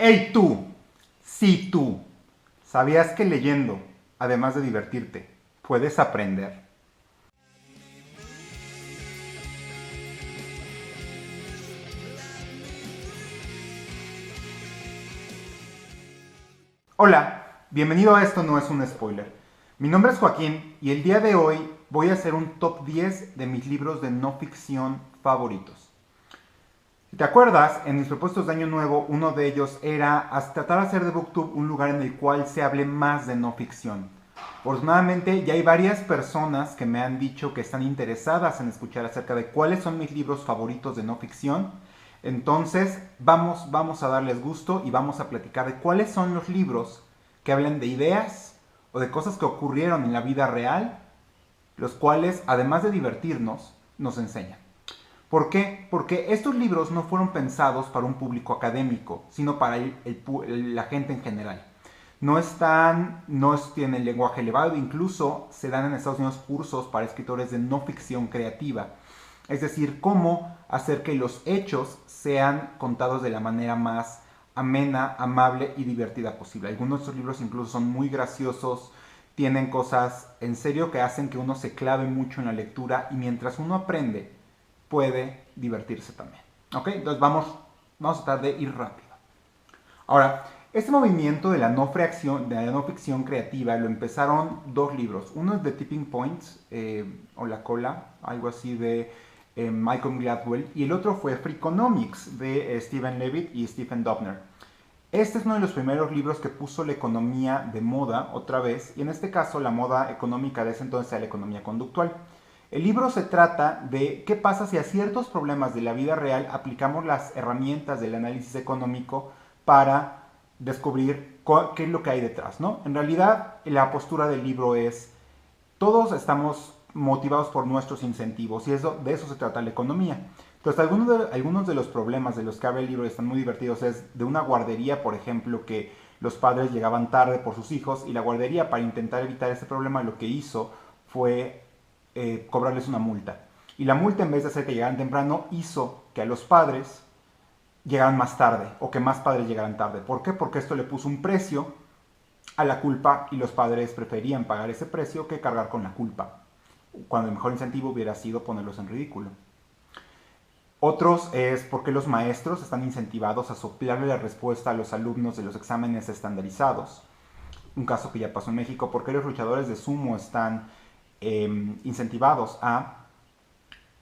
Hey tú, sí tú, ¿sabías que leyendo, además de divertirte, puedes aprender? Hola, bienvenido a Esto No Es un Spoiler. Mi nombre es Joaquín y el día de hoy voy a hacer un top 10 de mis libros de no ficción favoritos. Si te acuerdas, en mis propósitos de año nuevo, uno de ellos era tratar de hacer de BookTube un lugar en el cual se hable más de no ficción. Afortunadamente, ya hay varias personas que me han dicho que están interesadas en escuchar acerca de cuáles son mis libros favoritos de no ficción. Entonces, vamos a darles gusto y vamos a platicar de cuáles son los libros que hablan de ideas o de cosas que ocurrieron en la vida real, los cuales, además de divertirnos, nos enseñan. ¿Por qué? Porque estos libros no fueron pensados para un público académico, sino para la gente en general. No tienen lenguaje elevado, incluso se dan en Estados Unidos cursos para escritores de no ficción creativa. Es decir, cómo hacer que los hechos sean contados de la manera más amena, amable y divertida posible. Algunos de estos libros incluso son muy graciosos, tienen cosas en serio que hacen que uno se clave mucho en la lectura y mientras uno aprende, puede divertirse también. ¿Ok? Entonces vamos a tratar de ir rápido. Ahora, este movimiento de la no ficción creativa lo empezaron dos libros. Uno es The Tipping Point, o La Cola, algo así de Malcolm Gladwell, y el otro fue Freakonomics de Steven Levitt y Stephen Dubner. Este es uno de los primeros libros que puso la economía de moda otra vez, y en este caso la moda económica de ese entonces era la economía conductual. El libro se trata de qué pasa si a ciertos problemas de la vida real aplicamos las herramientas del análisis económico para descubrir qué es lo que hay detrás, ¿no? En realidad, la postura del libro es, todos estamos motivados por nuestros incentivos y de eso se trata la economía. Entonces, algunos de los problemas de los que habla el libro están muy divertidos. Es de una guardería, por ejemplo, que los padres llegaban tarde por sus hijos y la guardería, para intentar evitar ese problema, lo que hizo fue cobrarles una multa. Y la multa, en vez de hacer que llegaran temprano, hizo que a los padres llegaran más tarde o que más padres llegaran tarde. ¿Por qué? Porque esto le puso un precio a la culpa y los padres preferían pagar ese precio que cargar con la culpa, cuando el mejor incentivo hubiera sido ponerlos en ridículo. Otros es porque los maestros están incentivados a soplarle la respuesta a los alumnos de los exámenes estandarizados. Un caso que ya pasó en México. Porque los luchadores de sumo están incentivados a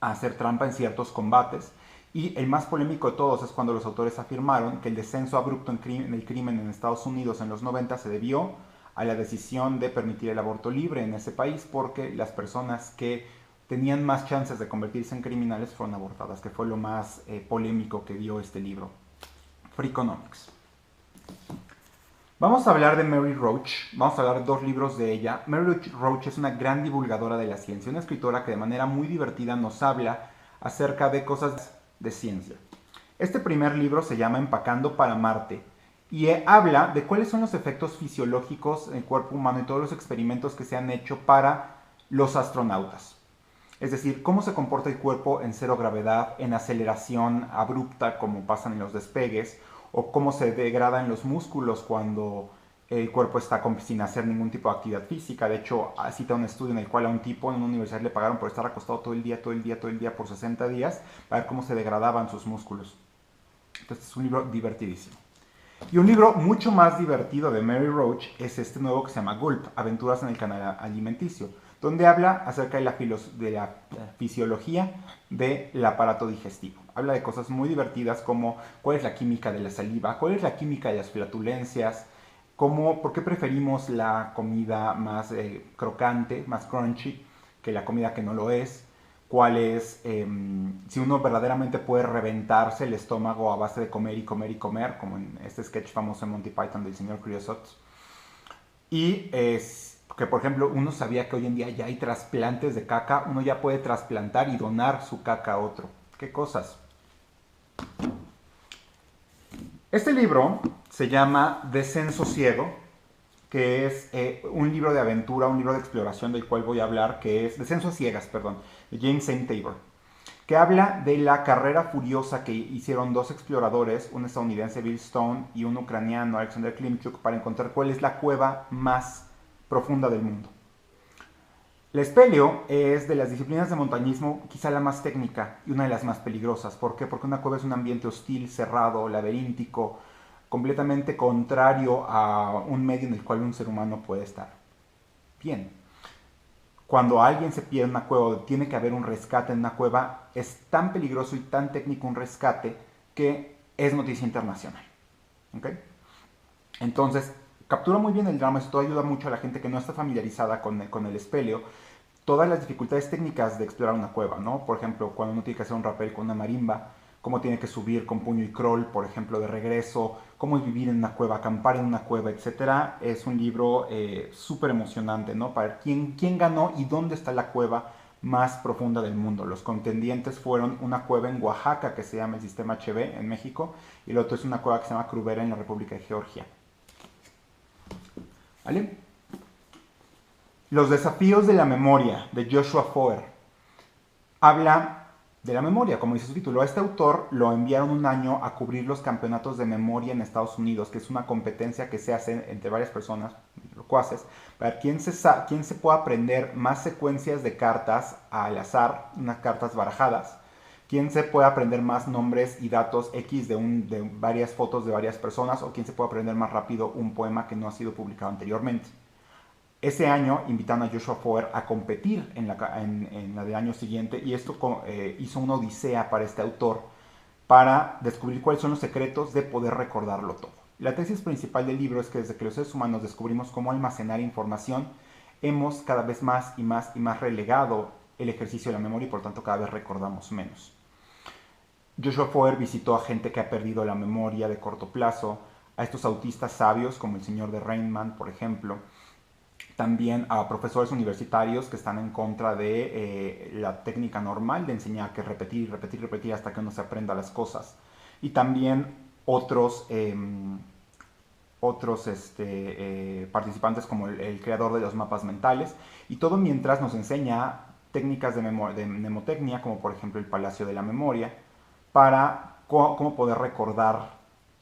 hacer trampa en ciertos combates. Y el más polémico de todos es cuando los autores afirmaron que el descenso abrupto en el crimen en Estados Unidos en los 90 se debió a la decisión de permitir el aborto libre en ese país, porque las personas que tenían más chances de convertirse en criminales fueron abortadas, que fue lo más polémico que dio este libro. Freakonomics. Vamos a hablar de Mary Roach, vamos a hablar de dos libros de ella. Mary Roach es una gran divulgadora de la ciencia, una escritora que de manera muy divertida nos habla acerca de cosas de ciencia. Este primer libro se llama Empacando para Marte y habla de cuáles son los efectos fisiológicos en el cuerpo humano y todos los experimentos que se han hecho para los astronautas. Es decir, cómo se comporta el cuerpo en cero gravedad, en aceleración abrupta como pasan en los despegues, o cómo se degradan los músculos cuando el cuerpo está sin hacer ningún tipo de actividad física. De hecho, cita un estudio en el cual a un tipo en una universidad le pagaron por estar acostado todo el día por 60 días para ver cómo se degradaban sus músculos. Entonces es un libro divertidísimo. Y un libro mucho más divertido de Mary Roach es este nuevo que se llama Gulp, Aventuras en el Canal Alimenticio, donde habla acerca de la fisiología del aparato digestivo. Habla de cosas muy divertidas como cuál es la química de la saliva, cuál es la química de las flatulencias, por qué preferimos la comida más crocante, más crunchy, que la comida que no lo es, cuál es, si uno verdaderamente puede reventarse el estómago a base de comer y comer y comer, como en este sketch famoso de Monty Python del señor Creosote. Y que, por ejemplo, uno sabía que hoy en día ya hay trasplantes de caca, uno ya puede trasplantar y donar su caca a otro. ¿Qué cosas? Este libro se llama Descenso Ciego, que es un libro de aventura, un libro de exploración del cual voy a hablar, que es Descenso a Ciegas, perdón, de James St. Tabor. que habla de la carrera furiosa que hicieron dos exploradores, un estadounidense Bill Stone y un ucraniano Alexander Klimchuk, para encontrar cuál es la cueva más profunda del mundo. La espeleo es de las disciplinas de montañismo quizá la más técnica y una de las más peligrosas. ¿Por qué? Porque una cueva es un ambiente hostil, cerrado, laberíntico, completamente contrario a un medio en el cual un ser humano puede estar. Bien, cuando alguien se pierde en una cueva o tiene que haber un rescate en una cueva, es tan peligroso y tan técnico un rescate que es noticia internacional. ¿Okay? Entonces, captura muy bien el drama, esto ayuda mucho a la gente que no está familiarizada con el espeleo, todas las dificultades técnicas de explorar una cueva, ¿no? Por ejemplo, cuando uno tiene que hacer un rappel con una marimba, cómo tiene que subir con puño y crawl, por ejemplo, de regreso, cómo es vivir en una cueva, acampar en una cueva, etcétera. Es un libro súper emocionante, ¿no? Para quién ganó y dónde está la cueva más profunda del mundo. Los contendientes fueron una cueva en Oaxaca que se llama el Sistema HB en México y el otro es una cueva que se llama Kruvera en la República de Georgia. ¿Vale? Los desafíos de la memoria, de Joshua Foer. Habla de la memoria, como dice su título. A este autor lo enviaron un año a cubrir los campeonatos de memoria en Estados Unidos, que es una competencia que se hace entre varias personas, locuaces, para quién se pueda aprender más secuencias de cartas al azar, unas cartas barajadas, quién se puede aprender más nombres y datos X de varias fotos de varias personas, o quién se puede aprender más rápido un poema que no ha sido publicado anteriormente. Ese año invitaron a Joshua Foer a competir en la del año siguiente y esto hizo una odisea para este autor para descubrir cuáles son los secretos de poder recordarlo todo. La tesis principal del libro es que desde que los seres humanos descubrimos cómo almacenar información, hemos cada vez más y más y más relegado el ejercicio de la memoria y por tanto cada vez recordamos menos. Joshua Foer visitó a gente que ha perdido la memoria de corto plazo, a estos autistas sabios como el señor de Rainman, por ejemplo, también a profesores universitarios que están en contra de la técnica normal de enseñar, que es repetir y repetir y repetir hasta que uno se aprenda las cosas. Y también otros participantes como el creador de los mapas mentales. Y todo mientras nos enseña técnicas de mnemotecnia, como por ejemplo el Palacio de la Memoria, para cómo poder recordar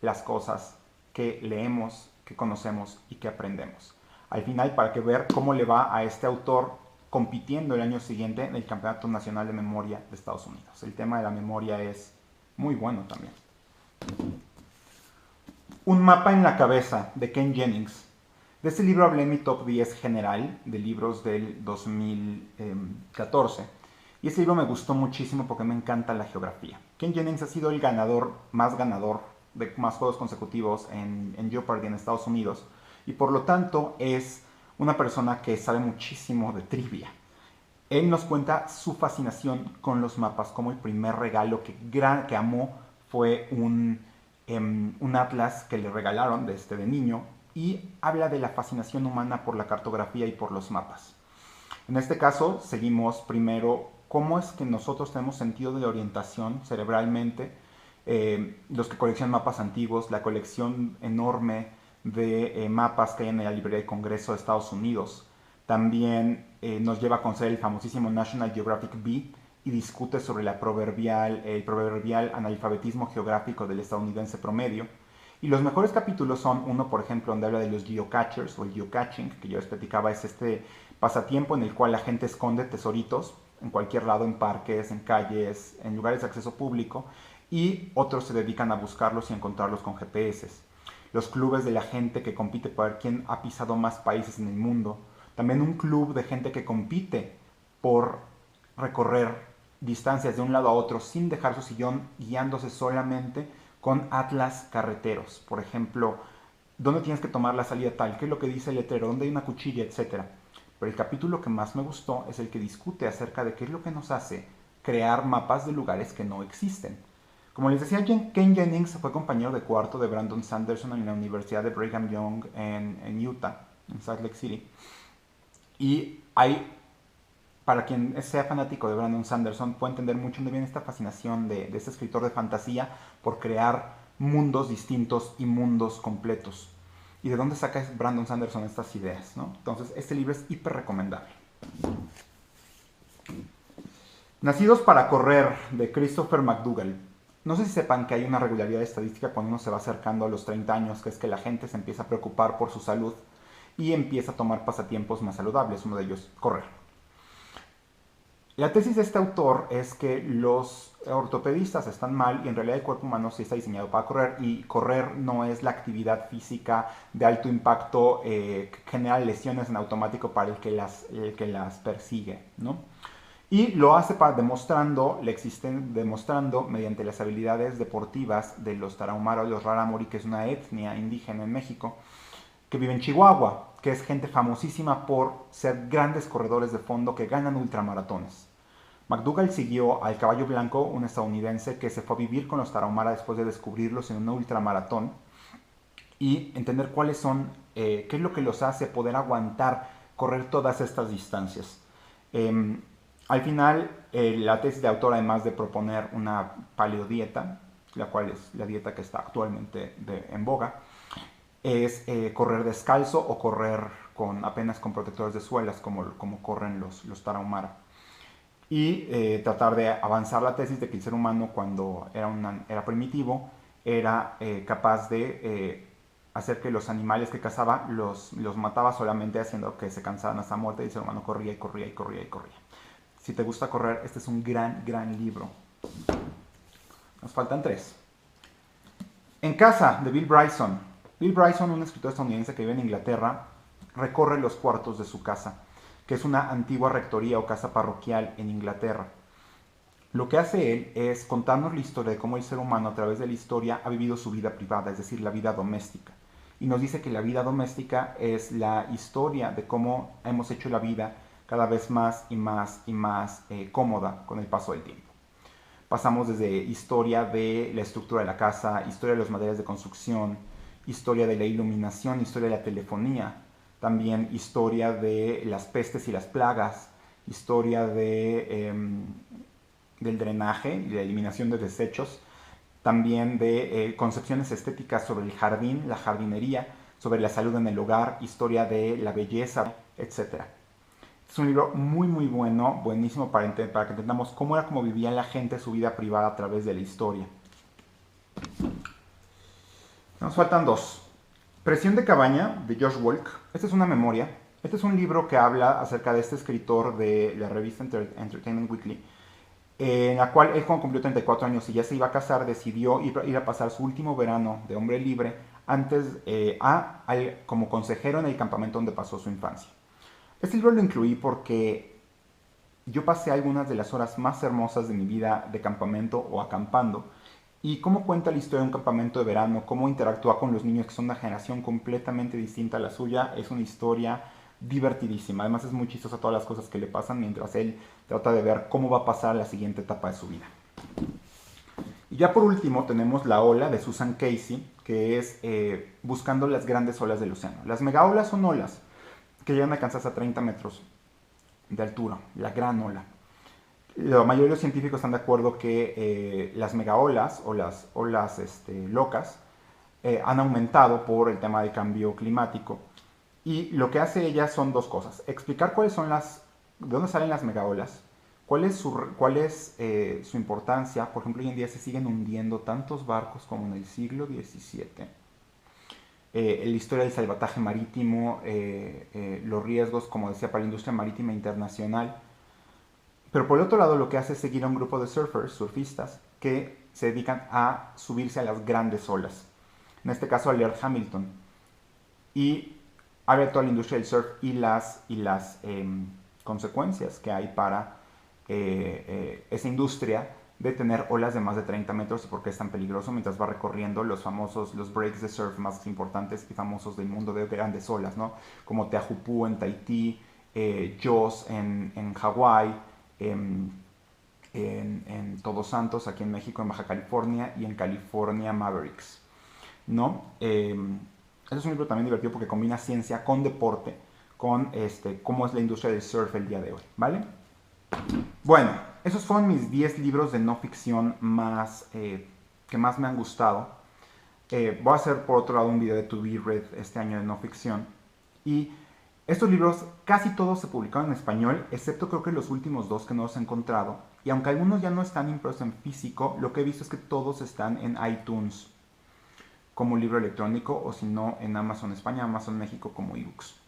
las cosas que leemos, que conocemos y que aprendemos. Al final, para que ver cómo le va a este autor compitiendo el año siguiente en el Campeonato Nacional de Memoria de Estados Unidos. El tema de la memoria es muy bueno también. Un mapa en la cabeza, de Ken Jennings. De este libro hablé en mi top 10 general de libros del 2014. Y este libro me gustó muchísimo porque me encanta la geografía. Ken Jennings ha sido el ganador de más juegos consecutivos en Jeopardy en Estados Unidos. Y por lo tanto es una persona que sabe muchísimo de trivia. Él nos cuenta su fascinación con los mapas, como el primer regalo que amó fue un atlas que le regalaron de niño, y habla de la fascinación humana por la cartografía y por los mapas. En este caso, seguimos primero cómo es que nosotros tenemos sentido de la orientación cerebralmente, los que coleccionan mapas antiguos, la colección enorme de mapas que hay en la librería del Congreso de Estados Unidos. También nos lleva a conocer el famosísimo National Geographic B y discute sobre el proverbial analfabetismo geográfico del estadounidense promedio. Y los mejores capítulos son uno, por ejemplo, donde habla de los geocachers o el geocaching, que yo les platicaba, es este pasatiempo en el cual la gente esconde tesoritos en cualquier lado, en parques, en calles, en lugares de acceso público, y otros se dedican a buscarlos y encontrarlos con GPS. Los clubes de la gente que compite para ver quién ha pisado más países en el mundo. También un club de gente que compite por recorrer distancias de un lado a otro sin dejar su sillón, guiándose solamente con atlas carreteros. Por ejemplo, ¿dónde tienes que tomar la salida tal? ¿Qué es lo que dice el letrero? ¿Dónde hay una cuchilla? Etcétera. Pero el capítulo que más me gustó es el que discute acerca de qué es lo que nos hace crear mapas de lugares que no existen. Como les decía, Ken Jennings fue compañero de cuarto de Brandon Sanderson en la Universidad de Brigham Young en Utah, en Salt Lake City. Y para quien sea fanático de Brandon Sanderson, puede entender mucho dónde viene esta fascinación de este escritor de fantasía por crear mundos distintos y mundos completos. ¿Y de dónde saca Brandon Sanderson estas ideas, ¿no? Entonces, este libro es hiper recomendable. Nacidos para correr, de Christopher McDougall. No sé si sepan que hay una regularidad estadística cuando uno se va acercando a los 30 años, que es que la gente se empieza a preocupar por su salud y empieza a tomar pasatiempos más saludables, uno de ellos, correr. La tesis de este autor es que los ortopedistas están mal y en realidad el cuerpo humano sí está diseñado para correr y correr no es la actividad física de alto impacto que genera lesiones en automático para el que las persigue, ¿no? Y lo hace demostrando mediante las habilidades deportivas de los Tarahumara o los Rarámuri, que es una etnia indígena en México, que vive en Chihuahua, que es gente famosísima por ser grandes corredores de fondo que ganan ultramaratones. McDougall siguió al caballo blanco, un estadounidense que se fue a vivir con los Tarahumara después de descubrirlos en una ultramaratón y entender cuáles son, qué es lo que los hace poder aguantar correr todas estas distancias. Al final, la tesis de autor, además de proponer una paleodieta, la cual es la dieta que está actualmente en boga, es correr descalzo o correr apenas con protectores de suelas, como corren los Tarahumara. Y tratar de avanzar la tesis de que el ser humano, cuando era primitivo, era capaz de hacer que los animales que cazaba los mataba solamente haciendo que se cansaran hasta muerte, y el ser humano corría y corría y corría y corría. Si te gusta correr, este es un gran, gran libro. Nos faltan 3. En casa, de Bill Bryson. Bill Bryson, un escritor estadounidense que vive en Inglaterra, recorre los cuartos de su casa, que es una antigua rectoría o casa parroquial en Inglaterra. Lo que hace él es contarnos la historia de cómo el ser humano a través de la historia ha vivido su vida privada, es decir, la vida doméstica. Y nos dice que la vida doméstica es la historia de cómo hemos hecho la vida cada vez más y más y más cómoda con el paso del tiempo. Pasamos desde historia de la estructura de la casa, historia de los materiales de construcción, historia de la iluminación, historia de la telefonía, también historia de las pestes y las plagas, historia del drenaje y la eliminación de desechos, también de concepciones estéticas sobre el jardín, la jardinería, sobre la salud en el hogar, historia de la belleza, etc. Es un libro muy muy bueno, buenísimo para que entendamos cómo era, cómo vivía la gente su vida privada a través de la historia. Nos faltan 2. Presión de cabaña, de Josh Wolk. Esta es una memoria. Este es un libro que habla acerca de este escritor de la revista Entertainment Weekly, en la cual él, cuando cumplió 34 años y ya se iba a casar, decidió ir a pasar su último verano de hombre libre antes como consejero en el campamento donde pasó su infancia. Este libro lo incluí porque yo pasé algunas de las horas más hermosas de mi vida de campamento o acampando, y cómo cuenta la historia de un campamento de verano, cómo interactúa con los niños que son de una generación completamente distinta a la suya, es una historia divertidísima. Además es muy chistosa todas las cosas que le pasan mientras él trata de ver cómo va a pasar la siguiente etapa de su vida. Y ya por último tenemos La ola, de Susan Casey, que es buscando las grandes olas del océano. Las megaolas son olas que llegan a alcanzar hasta 30 metros de altura, la gran ola. La mayoría de los científicos están de acuerdo que las megaolas o las olas locas han aumentado por el tema del cambio climático. Y lo que hace ella son 2 cosas: explicar de dónde salen las megaolas, cuál es su importancia. Por ejemplo, hoy en día se siguen hundiendo tantos barcos como en el siglo XVII. La historia del salvataje marítimo, los riesgos, como decía, para la industria marítima internacional. Pero por el otro lado, lo que hace es seguir a un grupo de surfistas, que se dedican a subirse a las grandes olas. En este caso a Laird Hamilton. Y habla de toda la industria del surf y las consecuencias que hay para esa industria de tener olas de más de 30 metros y por qué es tan peligroso mientras va recorriendo los breaks de surf más importantes y famosos del mundo de grandes olas, ¿no? Como Teahupo'o en Tahití, Jaws en Hawái, en Todos Santos, aquí en México, en Baja California, y en California Mavericks, ¿no? Este es un libro también divertido porque combina ciencia con deporte, con cómo es la industria del surf el día de hoy, ¿vale? Bueno, esos fueron mis 10 libros de no ficción que más me han gustado. Voy a hacer por otro lado un video de To Be Read este año de no ficción. Y estos libros casi todos se publicaron en español, excepto creo que los últimos 2 que no los he encontrado, Y aunque algunos ya no están impresos en físico, lo que he visto es que todos están en iTunes como libro electrónico, o si no en Amazon España, Amazon México como ebooks.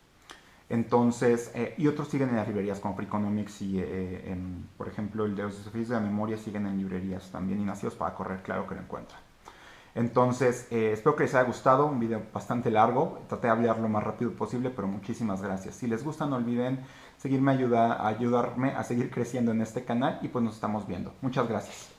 Entonces, y otros siguen en las librerías como Freakonomics y, por ejemplo, el de los desafíos de la memoria siguen en librerías también, y Nacidos para Correr, claro que lo encuentran. Entonces, espero que les haya gustado, un video bastante largo, traté de hablar lo más rápido posible, pero muchísimas gracias. Si les gusta, no olviden seguirme, ayudarme a seguir creciendo en este canal, y pues nos estamos viendo. Muchas gracias.